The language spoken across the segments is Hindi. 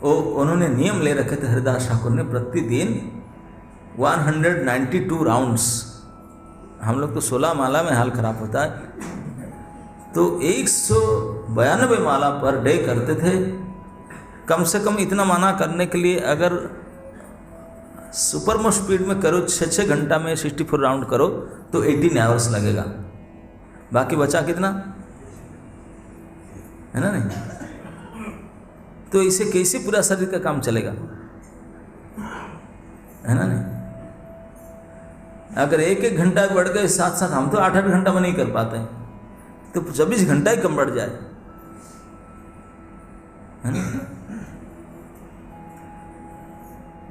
उन्होंने नियम ले रखे थे हरिदास ठाकुर ने, प्रतिदिन 192 राउंड्स। हम लोग तो 16 माला में हाल खराब होता है, तो 192 माला पर डे करते थे। कम से कम इतना माना करने के लिए अगर सुपर मोस्ट स्पीड में करो, 6 घंटा में 64 राउंड करो तो 18 आवर्स लगेगा। बाकी बचा कितना है ना, नहीं? तो इसे कैसे पूरा शरीर का काम चलेगा, है ना, नहीं? अगर 1 घंटा बढ़ गए साथ साथ, हम तो 8 घंटा में नहीं कर पाते हैं, तो 24 घंटा ही कम बढ़ जाए, है ना?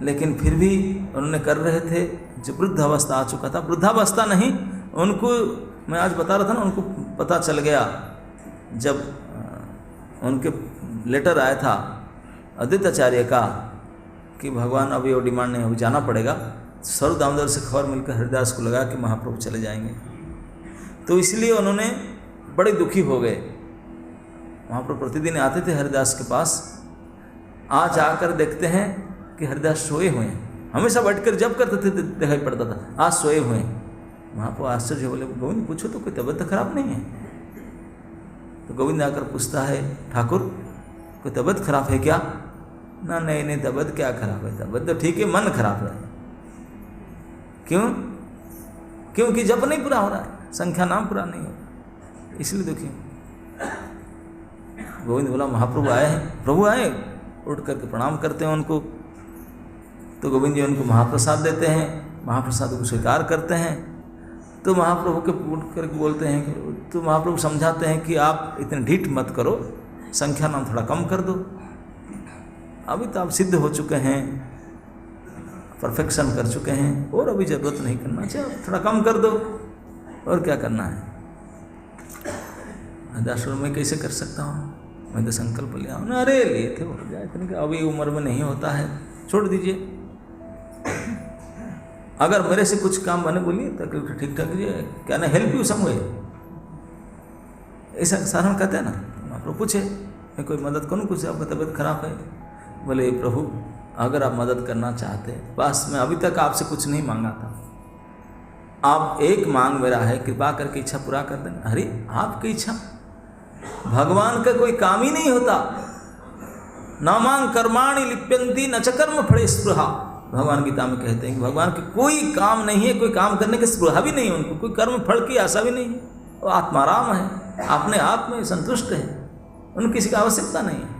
लेकिन फिर भी उन्होंने कर रहे थे। जो वृद्धावस्था आ चुका था, वृद्धावस्था नहीं, उनको मैं आज बता रहा था ना, उनको पता चल गया जब उनके लेटर आया था आदित्याचार्य का कि भगवान अभी वो डिमांड नहीं, अभी जाना पड़ेगा। सर्व दामोदर से खबर मिलकर हरिदास को लगा कि महाप्रभु चले जाएंगे, तो इसलिए उन्होंने बड़े दुखी हो गए। महाप्रभु प्रतिदिन आते थे हरिदास के पास, आज आकर देखते हैं कि हरिदास सोए हुए हैं। हमेशा बैठकर जब करते थे दिखाई पड़ता था, आज सोए हुए हैं। महाप्रभु आश्चर्य बोले, गोविंद पूछो तो कोई तबीयत खराब नहीं है? तो गोविंद आकर पूछता है, ठाकुर कोई तबीयत खराब है क्या? ना, नहीं तबीयत क्या खराब है, तबीयत तो ठीक है, मन खराब है। क्यों? क्योंकि जप नहीं पूरा हो रहा है, संख्या नाम पूरा नहीं हो रहा, इसलिए दुखी हूँ। गोविंद बोला, महाप्रभु आए हैं। प्रभु आए, उठ करके प्रणाम करते हैं उनको। तो गोविंद जी उनको महाप्रसाद देते हैं, महाप्रसाद को स्वीकार करते हैं। तो महाप्रभु के उठ करके बोलते हैं कि, तो महाप्रभु समझाते हैं कि आप इतने ढीठ मत करो, संख्या नाम थोड़ा कम कर दो, अभी तो आप सिद्ध हो चुके हैं, परफेक्शन कर चुके हैं, और अभी ज़रूरत नहीं करना चाहिए, थोड़ा कम कर दो, और क्या करना है। हरिदास मैं कैसे कर सकता हूँ, मैं तो संकल्प लिया हूँ ना। अरे लिए थे, हो जाए, इतने अभी उम्र में नहीं होता है, छोड़ दीजिए। अगर मेरे से कुछ काम बने बोलिए तो ठीक ठाक कीजिए, क्या ना हेल्प यू सम वे, ऐसा साधारण कहते हैं ना। आप पूछे, मैं कोई मदद करूँ, कुछ आपका तबीयत खराब है? बोले, प्रभु अगर आप मदद करना चाहते हैं, बस मैं अभी तक आपसे कुछ नहीं मांगा था, आप एक मांग मेरा है, कृपा करके इच्छा पूरा कर दें। अरे आपकी इच्छा, भगवान का कोई काम ही नहीं होता। न मांग कर्माणि लिप्यन्ति न च कर्म फले स्पृहा। भगवान गीता में कहते हैं कि भगवान की कोई काम नहीं है, कोई काम करने की स्पृहा भी नहीं है उनको, कोई कर्म फल की आशा भी नहीं है, वो आत्माराम है, अपने आप में संतुष्ट है, उनको किसी की आवश्यकता नहीं है।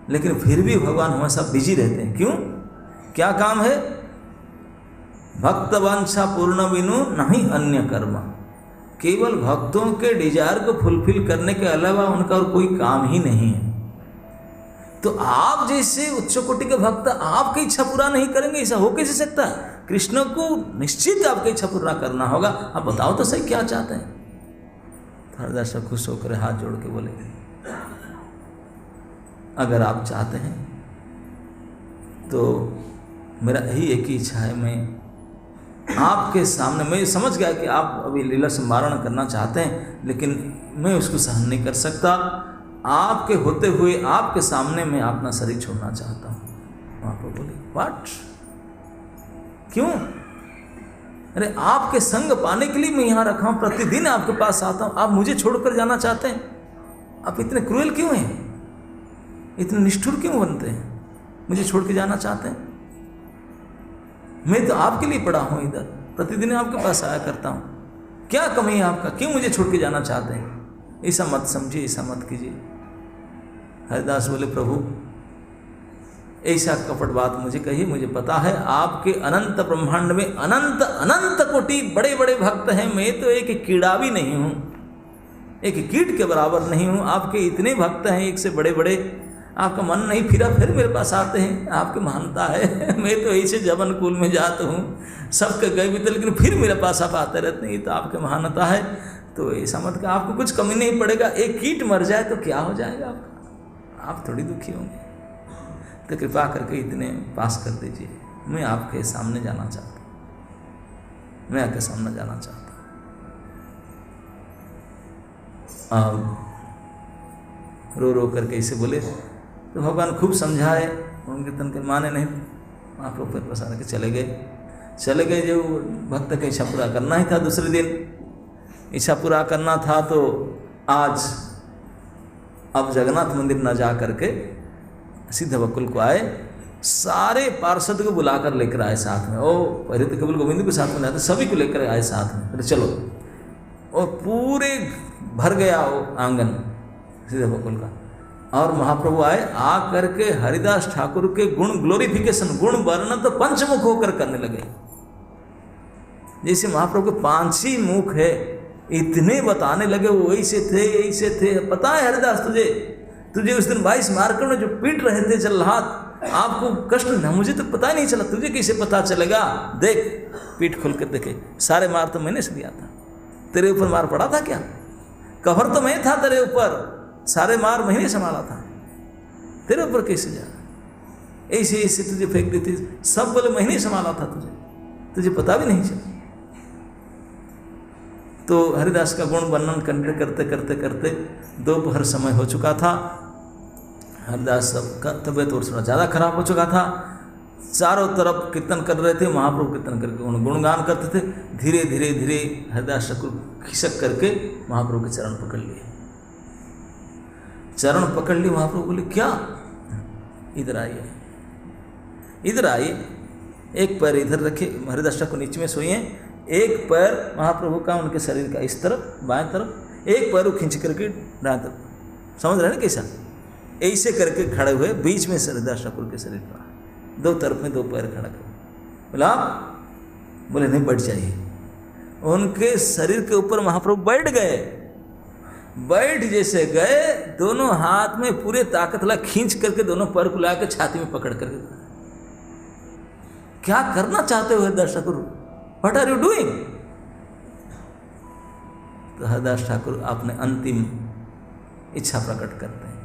लेकिन फिर भी भगवान हमेशा बिजी रहते हैं। क्यों? क्या काम है? भक्त वांछा पूर्ण बिनु नहीं अन्य कर्म। केवल भक्तों के डिजायर को फुलफिल करने के अलावा उनका और कोई काम ही नहीं है। तो आप जैसे उच्च कोटि के भक्त आपकी इच्छा पूरा नहीं करेंगे, ऐसा हो कैसे सकता है? कृष्ण को निश्चित आपकी इच्छा पूरा करना होगा। आप बताओ तो सही क्या चाहते हैं। हरिदास खुश होकर हाथ जोड़ के बोले, अगर आप चाहते हैं तो मेरा यही एक ही इच्छा है, मैं आपके सामने, मैं समझ गया कि आप अभी लीला संवारण करना चाहते हैं, लेकिन मैं उसको सहन नहीं कर सकता। आपके होते हुए आपके सामने मैं अपना शरीर छोड़ना चाहता हूँ। वहाँ पर बोली, व्हाट? क्यों? अरे आपके संग पाने के लिए मैं यहाँ रखा हूँ, प्रतिदिन आपके पास आता हूँ, आप मुझे छोड़कर जाना चाहते हैं? आप इतने क्रूएल क्यों हैं? इतने निष्ठुर क्यों बनते हैं? मुझे छोड़ के जाना चाहते हैं? मैं तो आपके लिए पड़ा हूँ इधर, प्रतिदिन आपके पास आया करता हूँ, क्या कमी है आपका? क्यों मुझे छोड़ के जाना चाहते हैं? ऐसा मत समझिए, ऐसा मत कीजिए। हरिदास बोले, प्रभु ऐसा कपट बात मुझे कही, मुझे पता है आपके अनंत ब्रह्मांड में अनंत अनंत कोटि बड़े बड़े भक्त हैं, मैं तो एक कीड़ा भी नहीं हूँ, एक कीट के बराबर नहीं हूँ। आपके इतने भक्त हैं, एक से बड़े बड़े, आपका मन नहीं फिरा फिर मेरे पास आते हैं, आपकी महानता है। मैं तो ऐसे जबन कुल में जाता हूँ, सबके गए भी तो, लेकिन फिर मेरे पास आप आते रहते हैं, ये तो आपकी महानता है। तो ऐसा मत कि आपको कुछ कमी नहीं पड़ेगा, एक कीट मर जाए तो क्या हो जाएगा आपका? आप थोड़ी दुखी होंगे। तो कृपा करके इतने पास कर दीजिए, मैं आपके सामने जाना चाहता हूँ, मैं आपके सामने जाना चाहता हूँ। अब रो रो करके इसे बोले, तो भगवान खूब समझाए, उनके तन के माने नहीं, महाप्रभु फिर प्रसाद के चले गए। जो भक्त की इच्छा पूरा करना ही था, दूसरे दिन इच्छा पूरा करना था, तो आज अब जगन्नाथ मंदिर न जा करके सीधे बकुल को आए, सारे पार्षद को बुलाकर लेकर आए साथ में। ओ पहले तो केवल गोविंद के साथ में आए, सभी को लेकर आए साथ में, फिर चलो, और पूरे भर गया वो आंगन सीधे बकुल का। और महाप्रभु आए, आ करके हरिदास ठाकुर के गुण ग्लोरिफिकेशन, गुण वर्णन तो पंचमुख होकर करने लगे। जैसे महाप्रभु के 5 ही मुख है, इतने बताने लगे, वो ऐसे थे। पता है हरिदास तुझे उस दिन 22 मार्कंड में जो पीट रहे थे जल्लाद, आपको कष्ट न, मुझे तो पता ही नहीं चला, तुझे कैसे पता चलेगा? देख पीठ खोल कर देखे, सारे मार तो मैंने से दिया था, तेरे ऊपर मार पड़ा था क्या? कवर तो मैं था तेरे ऊपर, सारे मार मैंने संभाला था, तेरे ऊपर कैसे जा? ऐसे तुझे फेंक दी थी, सब बोले मैंने संभाला था तुझे पता भी नहीं चला। तो हरिदास का गुण वर्णन करते दोपहर समय हो चुका था। हरिदास सबका तबीयत और थोड़ा ज़्यादा खराब हो चुका था। चारों तरफ कीर्तन कर रहे थे, महाप्रभु कीर्तन करके गुणगान करते थे। धीरे धीरे हरिदास ठाकुर खिसक करके महाप्रभु के चरण पकड़ लिए। महाप्रभु बोले क्या? इधर आइए, एक पैर इधर रखे, हरिदास ठाकुर नीचे में सोइए, एक पैर महाप्रभु का उनके शरीर का इस तरफ बाएं तरफ, एक पैर खींच करके दाएं तरफ, समझ रहे हैं ना कैसा? ऐसे करके खड़े हुए, बीच में हरिदास ठाकुर के शरीर का, दो तरफ में 2 पैर खड़ा कर। बोला बोले नहीं, बैठ जाइए। उनके शरीर के ऊपर महाप्रभु बैठ गए। बैठ जैसे गए, दोनों हाथ में पूरे ताकत ला खींच करके दोनों पैर को ला के छाती में पकड़ करके, क्या करना चाहते हो Haridas Thakur? What are you doing? तो हरिदास ठाकुर अपने अंतिम इच्छा प्रकट करते हैं।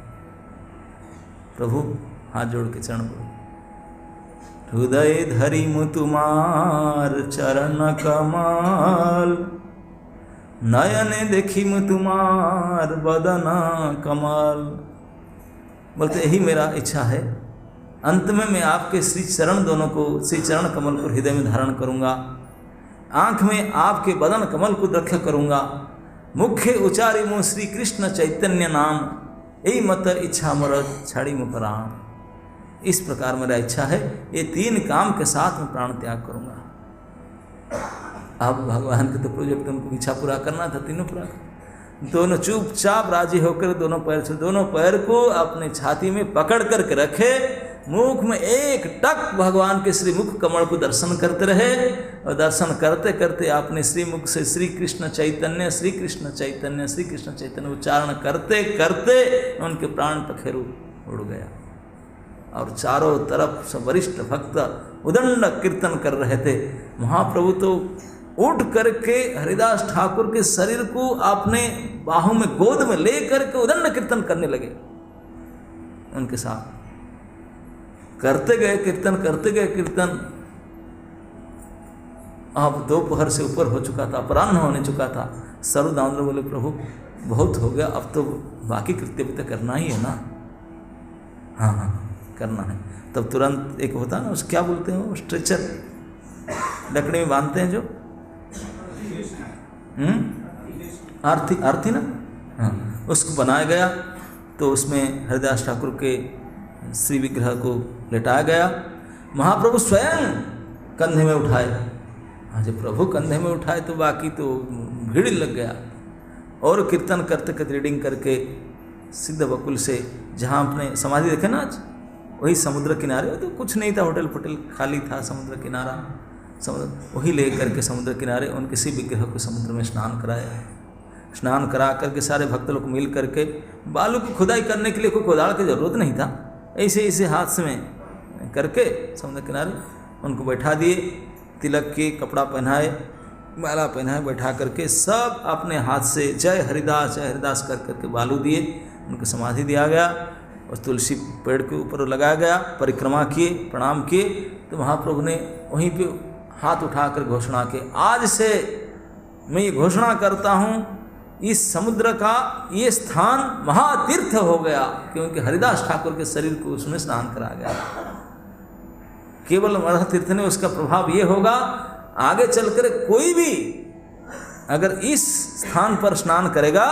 प्रभु हाथ जोड़ के चरण बोले, हृदय धरि मु तुम्हार चरण कमल, नयन देखी मु तुम्हार बदन कमल। बोलते यही मेरा इच्छा है, अंत में मैं आपके श्री चरण दोनों को, श्री चरण कमल को हृदय में धारण करूंगा, आंख में आपके बदन कमल को रक्षा करूंगा, मुख्य उचारी मु श्री कृष्ण चैतन्य नाम, यही मत इच्छा मर छाड़ी मु प्राण। इस प्रकार मेरा इच्छा है, ये 3 काम के साथ मैं प्राण त्याग करूंगा। अब भगवान के तो प्रोजेक्ट, उनको इच्छा पूरा करना था, तीनों पूरा। दोनों चुपचाप राजी होकर दोनों पैर को अपने छाती में पकड़ करके रखे, मुख में एक टक भगवान के श्री मुख कमल को दर्शन करते रहे, और दर्शन करते करते आपने श्री मुख से श्री कृष्ण चैतन्य उच्चारण करते करते उनके प्राण पखेरु उड़ गया। और चारों तरफ सब वरिष्ठ भक्त उदंड कीर्तन कर रहे थे। महाप्रभु तो उठ करके हरिदास ठाकुर के शरीर को अपने बाहों में, गोद में ले करके उदंड कीर्तन करने लगे। उनके साथ करते गए कीर्तन। अब दोपहर से ऊपर हो चुका था, अपराह्न होने चुका था। सर्वदामोदर बोले, प्रभु बहुत हो गया, अब तो बाकी कृत्य भी तो करना ही है ना। हाँ करना है। तब तुरंत एक होता ना, उस क्या बोलते हैं वो, स्ट्रेचर लकड़ी में बांधते हैं जो, आरती ना, हाँ, उसको बनाया गया। तो उसमें हरिदास ठाकुर के श्री विग्रह को लेटाया गया। महाप्रभु स्वयं कंधे में उठाए। हाँ, जब प्रभु कंधे में उठाए तो बाकी तो भीड़ लग गया। और कीर्तन करते करते रीडिंग करके सिद्ध बकुल से, जहाँ अपने समाधि देखे ना आज, वही समुद्र किनारे, तो कुछ नहीं था, होटल फोटल खाली था, समुद्र किनारा, समुद्र वही ले करके समुद्र किनारे उनके शिव विग्रह को समुद्र में स्नान कराया। स्नान करा करके सारे भक्त लोग मिल करके, बालू की खुदाई करने के लिए कोई कोदाल की जरूरत नहीं था, ऐसे हाथ से में करके समुद्र किनारे उनको बैठा दिए। तिलक के कपड़ा पहनाए, माला पहनाए, बैठा करके सब अपने हाथ से जय हरिदास कर करके बालू दिए। उनको समाधि दिया गया और तुलसी पेड़ के ऊपर लगाया गया। परिक्रमा किए, प्रणाम किए। तो महाप्रभु ने वहीं पे हाथ उठाकर घोषणा की, आज से मैं ये घोषणा करता हूँ इस समुद्र का ये स्थान महातीर्थ हो गया, क्योंकि हरिदास ठाकुर के शरीर को उसमें स्नान करा गया। केवल महातीर्थ ने उसका प्रभाव ये होगा, आगे चलकर कोई भी अगर इस स्थान पर स्नान करेगा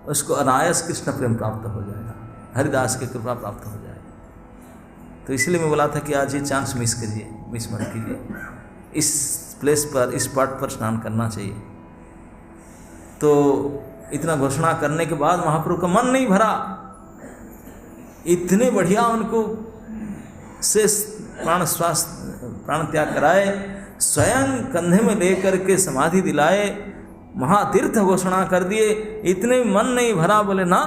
उसको अनायास कृष्ण प्रेम प्राप्त हो जाएगा, हरिदास की कृपा प्राप्त हो जाएगी। तो इसलिए मैं बोला था कि आज ये चांस मिस करिए, मिस मत कीजिए, इस प्लेस पर, इस स्पॉट पर स्नान करना चाहिए। तो इतना घोषणा करने के बाद महाप्रभु का मन नहीं भरा, इतने बढ़िया उनको से प्राण त्याग कराए, स्वयं कंधे में लेकर के समाधि दिलाए, महातीर्थ घोषणा कर दिए, इतने मन नहीं भरा। बोले ना,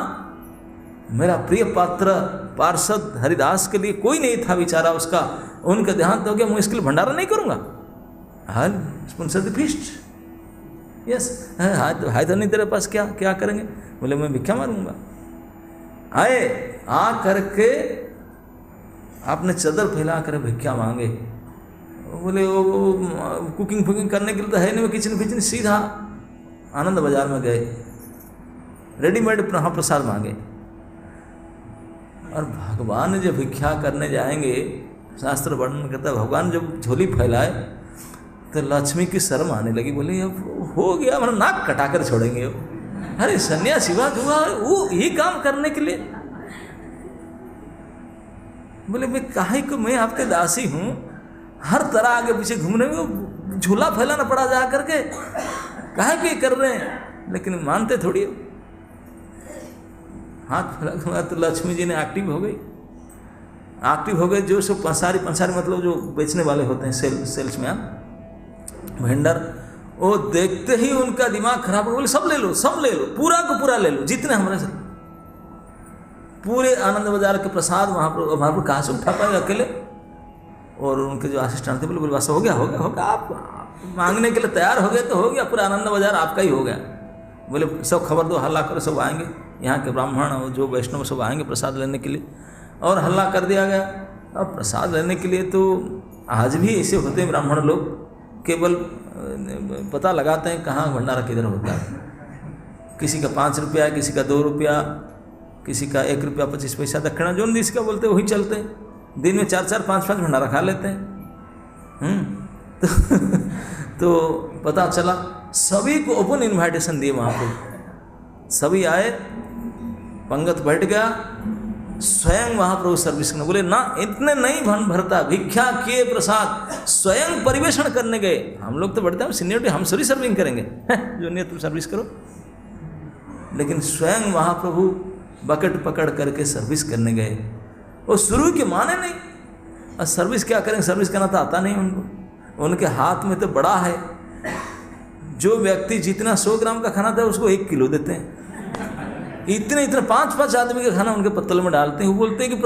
मेरा प्रिय पात्र पार्षद हरिदास के लिए कोई नहीं था बेचारा, उसका उनका देहांत हो गया, मैं इसके लिए भंडारा नहीं करूँगा। हाँ, स्पॉन्सर द फीस्ट, यस, है तो नहीं तेरे पास, क्या क्या करेंगे? बोले मैं भिक्षा मारूंगा। आए, आ करके आपने चादर फैला कर भिक्षा मांगे। बोले वो कुकिंग फुकिंग करने के लिए तो है नहीं, वो किचन, सीधा आनंद बाजार में गए, रेडीमेड महाप्रसाद मांगे। और भगवान जब भिक्षा करने जाएंगे, शास्त्र वर्णन करता है, भगवान जब झोली फैलाए तो लक्ष्मी की शर्म आने लगी। बोले अब हो गया, मतलब नाक कटाकर छोड़ेंगे। अरे सन्यासी बात हुआ वो यही काम करने के लिए। बोले मैं काहे को, मैं आपके दासी हूँ, हर तरह आगे पीछे घूमने में झूला फैलाना पड़ा जा करके, काहे के कर रहे हैं, लेकिन मानते थोड़ी। हाथ फैला तो लक्ष्मी जी ने एक्टिव हो गई। जो सब पंसारी मतलब जो बेचने वाले होते हैं, सेल्समैन, वेंडर, वो देखते ही उनका दिमाग खराब हो, बोले सब ले लो, पूरा को पूरा ले लो, जितने हमारे से। पूरे आनंद बाजार के प्रसाद वहाँ पर कहाँ से उठा पाए अकेले। और उनके जो असिस्टेंट थे बोले बस हो गया, आप मांगने के लिए तैयार हो गए तो हो गया, पूरा आनंद बाजार आपका ही हो गया। बोले सब खबर दो, हल्ला करो, सब आएंगे, यहाँ के ब्राह्मण और जो वैष्णव सब आएंगे प्रसाद लेने के लिए। और हल्ला कर दिया गया। अब प्रसाद लेने के लिए तो आज भी ऐसे होते हैं ब्राह्मण लोग, केवल पता लगाते हैं कहाँ भंडारा किधर होता है। किसी का 5 रुपया, किसी का 2 रुपया, किसी का 1 रुपया 25 पैसा दक्षिणा, जो जिसका बोलते वही चलते हैं। दिन में 4-4, 5-5 भंडारा खा लेते हैं। तो पता चला, सभी को ओपन इन्विटेशन दिए वहाँ पर, सभी आए, पंगत बैठ गया, स्वयं महाप्रभु सर्विस करने। बोले ना, इतने नहीं भरता, भिक्षा किए प्रसाद स्वयं परिवेषण करने गए। हम लोग तो बढ़ते हैं सीनियरिटी, हम सभी सर्विंग करेंगे, जूनियर तुम सर्विस करो। लेकिन स्वयं महाप्रभु बकेट पकड़ करके सर्विस करने गए। वो शुरू के माने नहीं, और सर्विस क्या करेंगे, सर्विस करना तो आता नहीं उनको। उनके हाथ में तो बड़ा है, जो व्यक्ति जितना 100 ग्राम का खाना था उसको 1 किलो देते हैं। इतने 5-5 आदमी का खाना उनके पत्तल में डालते हैं। वो बोलते हैं कि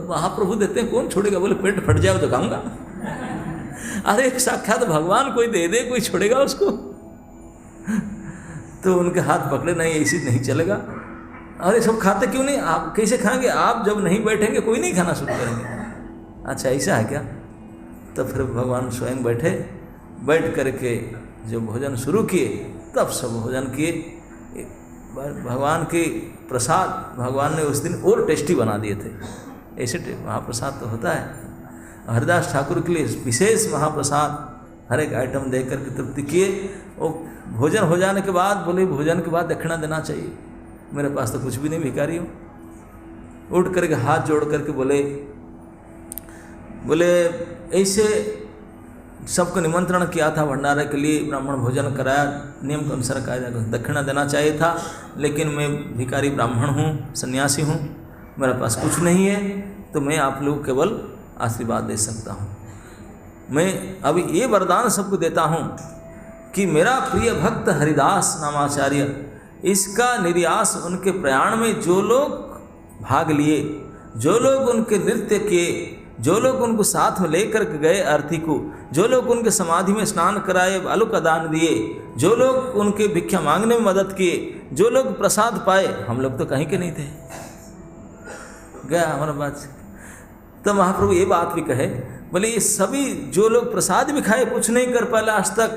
महाप्रभु देते हैं, कौन छोड़ेगा? बोले पेट फट जाए तो खाऊंगा। अरे साक्षात भगवान कोई दे दे, कोई छोड़ेगा उसको? तो उनके हाथ पकड़े, नहीं ऐसी नहीं चलेगा। अरे सब खाते क्यों नहीं? आप कैसे खाएंगे? आप जब नहीं बैठेंगे कोई नहीं खाना शुरू करेंगे। अच्छा ऐसा है क्या? तो फिर भगवान स्वयं बैठ करके जब भोजन शुरू किए तब सब भोजन किए। भगवान के प्रसाद भगवान ने उस दिन और टेस्टी बना दिए थे। ऐसे महाप्रसाद तो होता है। हरिदास ठाकुर के लिए विशेष महाप्रसाद, हर एक आइटम दे करके तृप्ति किए। और भोजन हो जाने के बाद बोले भोजन के बाद दक्षिणा देना चाहिए। मेरे पास तो कुछ भी नहीं, भिखारी हूँ। उठ करके हाथ जोड़ करके बोले ऐसे सबको निमंत्रण किया था भंडारे के लिए, ब्राह्मण भोजन कराया, नियम के अनुसार दक्षिणा देना चाहिए था, लेकिन मैं भिखारी ब्राह्मण हूँ, सन्यासी हूँ, मेरे पास कुछ नहीं है, तो मैं आप लोग केवल आशीर्वाद दे सकता हूँ। मैं अभी ये वरदान सबको देता हूँ कि मेरा प्रिय भक्त हरिदास नामाचार्य, इसका निर्यास उनके प्रयाण में जो लोग भाग लिए, जो लोग उनके नृत्य किए, जो लोग उनको साथ में लेकर गए अर्थी को, जो लोग उनके समाधि में स्नान कराए, बालू का दान दिए, जो लोग उनके भिक्षा मांगने में मदद किए, जो लोग प्रसाद पाए, हम लोग तो कहीं के नहीं थे। गया हमारा बात। तो महाप्रभु ये बात भी कहे, बोले ये सभी जो लोग प्रसाद भी खाए, कुछ नहीं कर पाए आज तक,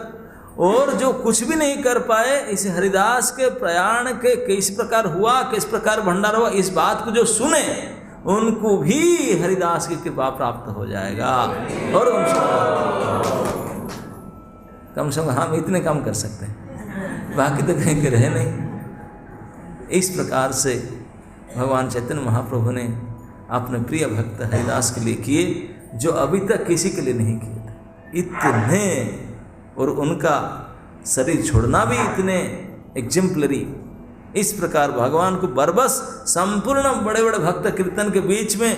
और जो कुछ भी नहीं कर पाए, इस हरिदास के प्रयाण के किस प्रकार हुआ, किस प्रकार भंडार हुआ, इस बात को जो सुने उनको भी हरिदास की कृपा प्राप्त हो जाएगा। और कम से कम हम इतने काम कर सकते हैं, बाकी तो कहीं के रहे नहीं। इस प्रकार से भगवान चैतन्य महाप्रभु ने अपने प्रिय भक्त हरिदास के लिए किए जो अभी तक किसी के लिए नहीं किए थे, इतने। और उनका शरीर छोड़ना भी इतने एग्जेम्पलरी। इस प्रकार भगवान को बरबस संपूर्ण बड़े बड़े भक्त कीर्तन के बीच में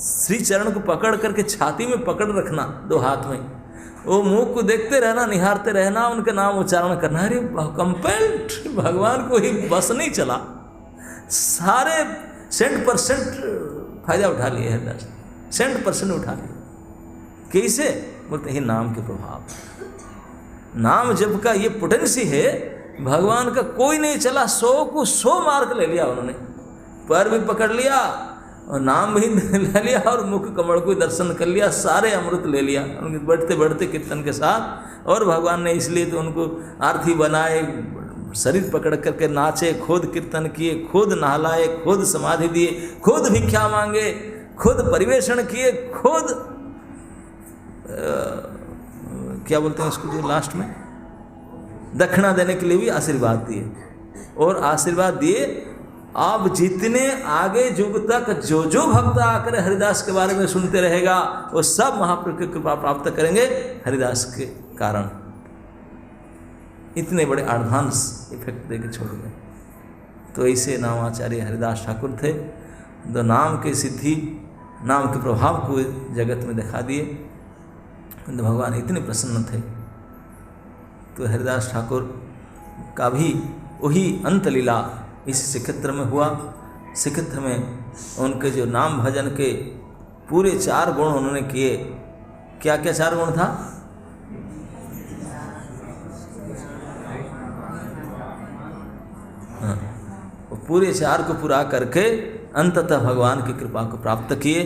श्री चरण को पकड़ करके छाती में पकड़ रखना, दो हाथ में, वो मुंह को देखते रहना, निहारते रहना, उनके नाम उच्चारण करना। अरे कंपेल्ड, भगवान को ही बस नहीं चला, सारे 100% फायदा उठा लिए हरिदास, 100% उठा लिए। कैसे? बोलते हैं नाम के प्रभाव, नाम जप का ये पोटेंसी है। भगवान का कोई नहीं चला, 100 को 100 मार्क ले लिया उन्होंने, पैर भी पकड़ लिया और नाम भी ले लिया और मुख कमल को दर्शन कर लिया, सारे अमृत ले लिया उनके बढ़ते बढ़ते कीर्तन के साथ। और भगवान ने इसलिए तो उनको आरती बनाए, शरीर पकड़ करके नाचे, खुद कीर्तन किए, खुद नहलाए, खुद समाधि दिए, खुद भिक्षा मांगे, खुद परिवेषण किए, खुद क्या बोलते हैं उसको जो लास्ट में दक्षिणा देने के लिए भी आशीर्वाद दिए। और आशीर्वाद दिए, आप जितने आगे युग तक जो जो भक्त आकर हरिदास के बारे में सुनते रहेगा वो सब महाप्रभु की कृपा प्राप्त करेंगे हरिदास के कारण। इतने बड़े एडवांस इफेक्ट देके छोड़ गए। तो ऐसे नामाचार्य हरिदास ठाकुर थे, जो नाम के सिद्धि, नाम के प्रभाव को जगत में दिखा दिए। तो भगवान इतने प्रसन्न थे। तो हरिदास ठाकुर का भी वही अंत लीला इस श्रीक्षेत्र में हुआ। श्रीक्षेत्र में उनके जो नाम भजन के पूरे 4 गुण उन्होंने किए। क्या क्या 4 गुण था? हाँ, वो पूरे 4 को पूरा करके अंततः भगवान की कृपा को प्राप्त किए।